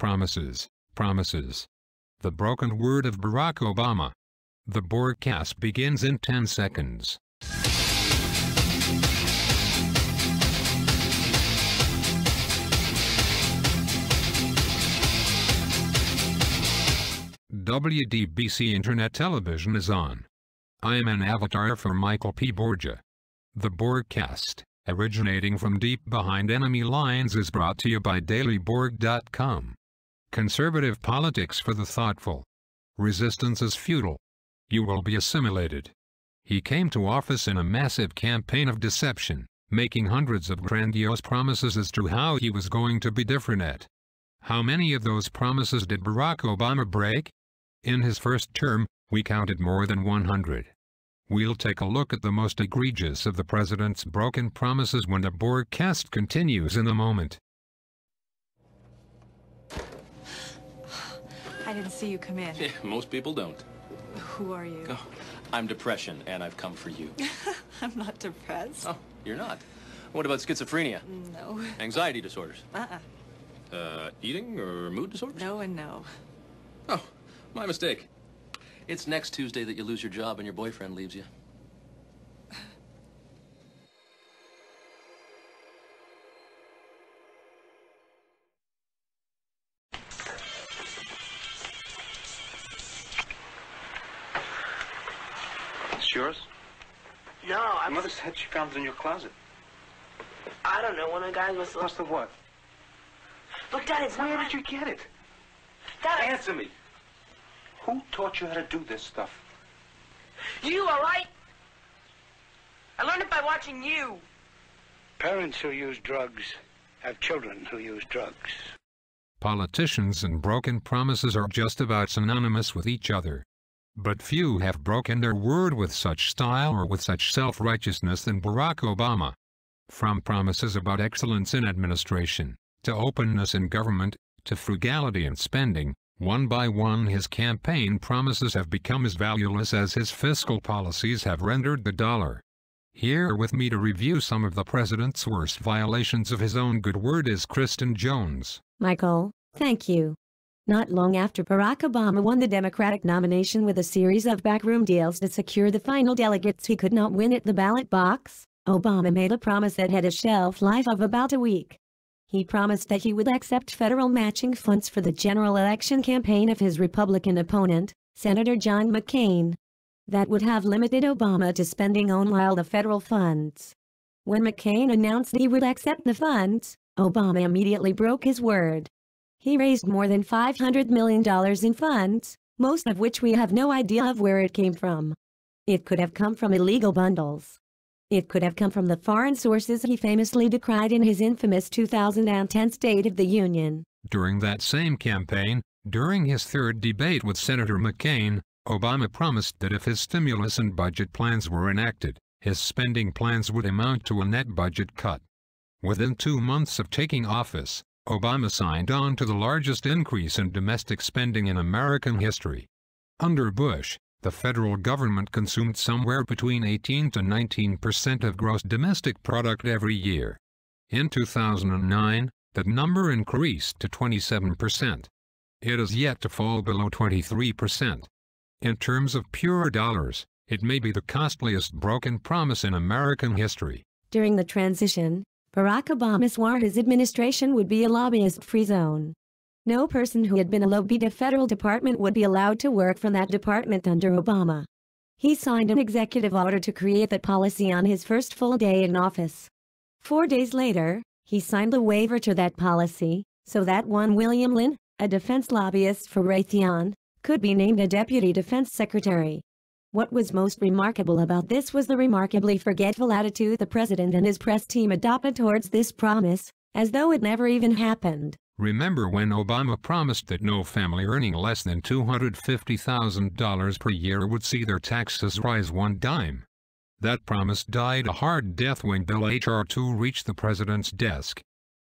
Promises, promises. The broken word of Barack Obama. The broadcast begins in 10 seconds. WDBC Internet Television is on. I am an avatar for Michael P. Borgia. The broadcast, originating from deep behind enemy lines, is brought to you by DailyBorg.com. Conservative politics for the thoughtful. Resistance is futile. You will be assimilated. He came to office in a massive campaign of deception, making hundreds of grandiose promises as to how he was going to be different at. How many of those promises did Barack Obama break? In his first term, we counted more than 100. We'll take a look at the most egregious of the president's broken promises when the broadcast continues in a moment. I didn't see you come in. Yeah, most people don't. Who are you? Oh, I'm Depression, and I've come for you. I'm not depressed. Oh, you're not? What about schizophrenia? No. Anxiety disorders? Uh-uh. Eating or mood disorders? No and no. Oh, my mistake. It's next Tuesday that you lose your job and your boyfriend leaves you. It's yours? No, My mother said she found it in your closet. I don't know. One of the guys must have... Must have what? Look, Dad, it's not... Where did you get it? Dad, Answer me. Who taught you how to do this stuff? You, all right? I learned it by watching you. Parents who use drugs have children who use drugs. Politicians and broken promises are just about synonymous with each other. But few have broken their word with such style or with such self-righteousness than Barack Obama. From promises about excellence in administration, to openness in government, to frugality in spending, one by one his campaign promises have become as valueless as his fiscal policies have rendered the dollar. Here with me to review some of the president's worst violations of his own good word is Kristen Jones. Michael, thank you. Not long after Barack Obama won the Democratic nomination with a series of backroom deals to secure the final delegates he could not win at the ballot box, Obama made a promise that had a shelf life of about a week. He promised that he would accept federal matching funds for the general election campaign of his Republican opponent, Senator John McCain. That would have limited Obama to spending only all the federal funds. When McCain announced he would accept the funds, Obama immediately broke his word. He raised more than $500 million in funds, most of which we have no idea of where it came from. It could have come from illegal bundles. It could have come from the foreign sources he famously decried in his infamous 2010 State of the Union. During that same campaign, during his third debate with Senator McCain, Obama promised that if his stimulus and budget plans were enacted, his spending plans would amount to a net budget cut. Within 2 months of taking office, Obama signed on to the largest increase in domestic spending in American history. Under Bush, the federal government consumed somewhere between 18 to 19% of gross domestic product every year. In 2009, that number increased to 27%. It is yet to fall below 23%. In terms of pure dollars, it may be the costliest broken promise in American history. During the transition, Barack Obama swore his administration would be a lobbyist-free zone. No person who had been a lobby to federal department would be allowed to work for that department under Obama. He signed an executive order to create that policy on his first full day in office. 4 days later, he signed the waiver to that policy, so that one William Lynn, a defense lobbyist for Raytheon, could be named a deputy defense secretary. What was most remarkable about this was the remarkably forgetful attitude the president and his press team adopted towards this promise, as though it never even happened. Remember when Obama promised that no family earning less than $250,000 per year would see their taxes rise 1 dime? That promise died a hard death when Bill H.R. 2 reached the president's desk.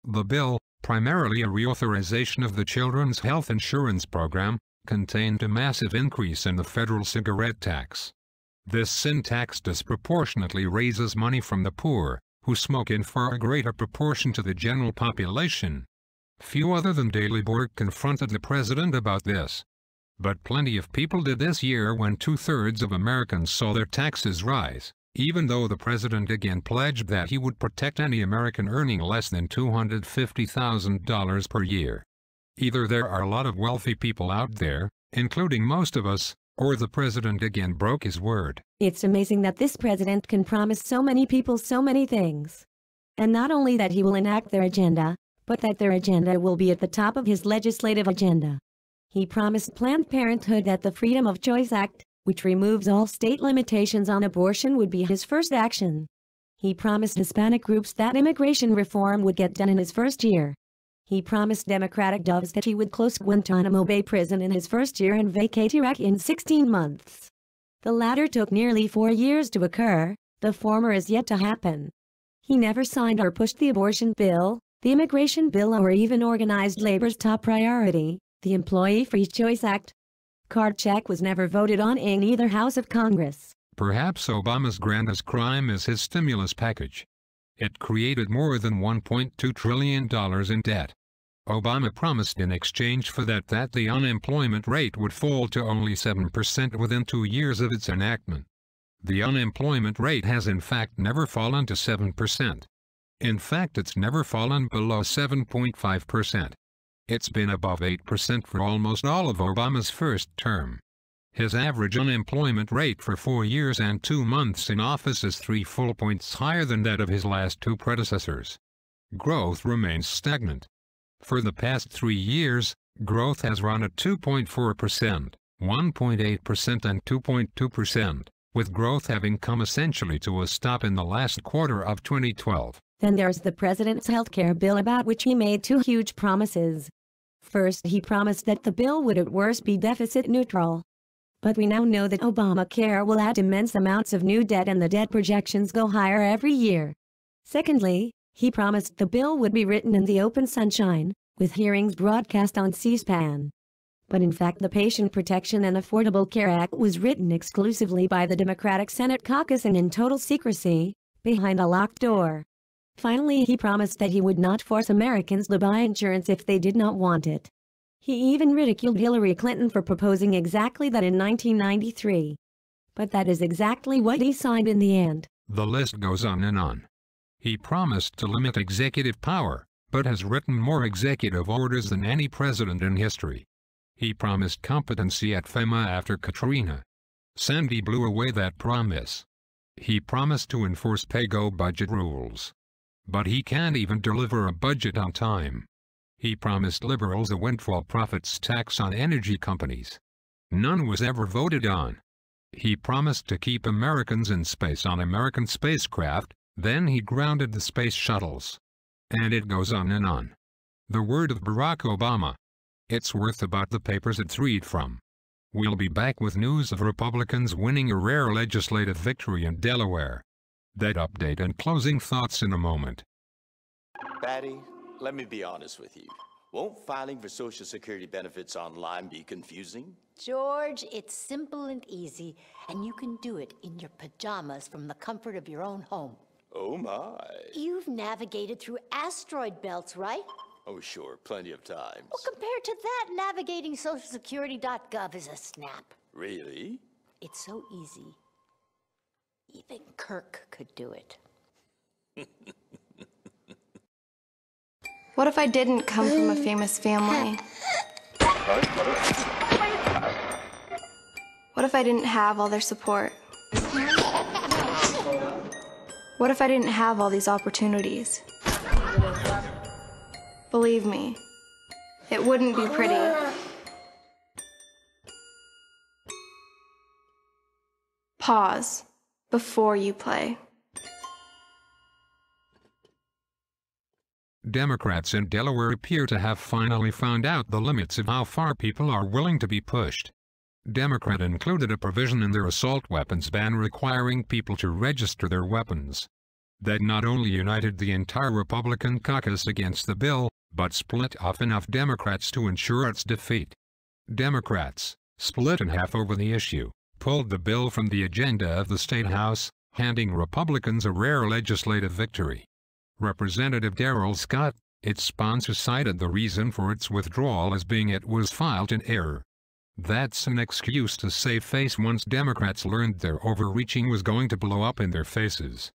The bill, primarily a reauthorization of the Children's Health Insurance Program, contained a massive increase in the federal cigarette tax. This sin tax disproportionately raises money from the poor, who smoke in far greater proportion to the general population. Few other than Daley Borg confronted the president about this. But plenty of people did this year when 2/3 of Americans saw their taxes rise, even though the president again pledged that he would protect any American earning less than $250,000 per year. Either there are a lot of wealthy people out there, including most of us, or the president again broke his word. It's amazing that this president can promise so many people so many things. And not only that he will enact their agenda, but that their agenda will be at the top of his legislative agenda. He promised Planned Parenthood that the Freedom of Choice Act, which removes all state limitations on abortion, would be his first action. He promised Hispanic groups that immigration reform would get done in his first year. He promised Democratic doves that he would close Guantanamo Bay Prison in his first year and vacate Iraq in 16 months. The latter took nearly 4 years to occur, the former is yet to happen. He never signed or pushed the abortion bill, the immigration bill, or even organized labor's top priority, the Employee Free Choice Act. Card check was never voted on in either House of Congress. Perhaps Obama's grandest crime is his stimulus package. It created more than $1.2 trillion in debt. Obama promised in exchange for that the unemployment rate would fall to only 7% within 2 years of its enactment. The unemployment rate has in fact never fallen to 7%. In fact, it's never fallen below 7.5%. It's been above 8% for almost all of Obama's first term. His average unemployment rate for 4 years and 2 months in office is 3 full points higher than that of his last 2 predecessors. Growth remains stagnant. For the past 3 years, growth has run at 2.4%, 1.8% and 2.2%, with growth having come essentially to a stop in the last quarter of 2012. Then there's the president's healthcare bill, about which he made 2 huge promises. First, he promised that the bill would at worst be deficit neutral. But we now know that Obamacare will add immense amounts of new debt, and the debt projections go higher every year. Secondly, he promised the bill would be written in the open sunshine, with hearings broadcast on C-SPAN. But in fact, the Patient Protection and Affordable Care Act was written exclusively by the Democratic Senate caucus and in total secrecy, behind a locked door. Finally, he promised that he would not force Americans to buy insurance if they did not want it. He even ridiculed Hillary Clinton for proposing exactly that in 1993. But that is exactly what he signed in the end. The list goes on and on. He promised to limit executive power, but has written more executive orders than any president in history. He promised competency at FEMA after Katrina. Sandy blew away that promise. He promised to enforce pay-go budget rules. But he can't even deliver a budget on time. He promised liberals a windfall profits tax on energy companies. None was ever voted on. He promised to keep Americans in space on American spacecraft, then he grounded the space shuttles. And it goes on and on. The word of Barack Obama. It's worth about the papers it's read from. We'll be back with news of Republicans winning a rare legislative victory in Delaware. That update and closing thoughts in a moment. Patty, let me be honest with you. Won't filing for Social Security benefits online be confusing? George, it's simple and easy, and you can do it in your pajamas from the comfort of your own home. Oh my. You've navigated through asteroid belts, right? Oh sure, plenty of times. Well, compared to that, navigating socialsecurity.gov is a snap. Really? It's so easy. Even Kirk could do it. What if I didn't come from a famous family? What if I didn't have all their support? What if I didn't have all these opportunities? Believe me, it wouldn't be pretty. Pause before you play. Democrats in Delaware appear to have finally found out the limits of how far people are willing to be pushed. Democrat included a provision in their assault weapons ban requiring people to register their weapons. That not only united the entire Republican caucus against the bill, but split off enough Democrats to ensure its defeat. Democrats, split in half over the issue, pulled the bill from the agenda of the State House, handing Republicans a rare legislative victory. Representative Darrell Scott, Its sponsor cited the reason for its withdrawal as being it was filed in error. That's an excuse to save face once Democrats learned their overreaching was going to blow up in their faces.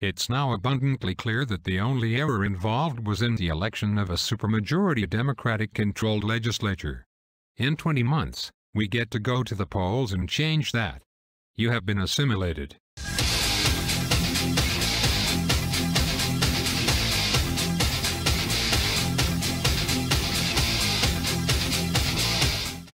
It's now abundantly clear that the only error involved was in the election of a supermajority Democratic-controlled legislature. In 20 months, we get to go to the polls and change that. You have been assimilated.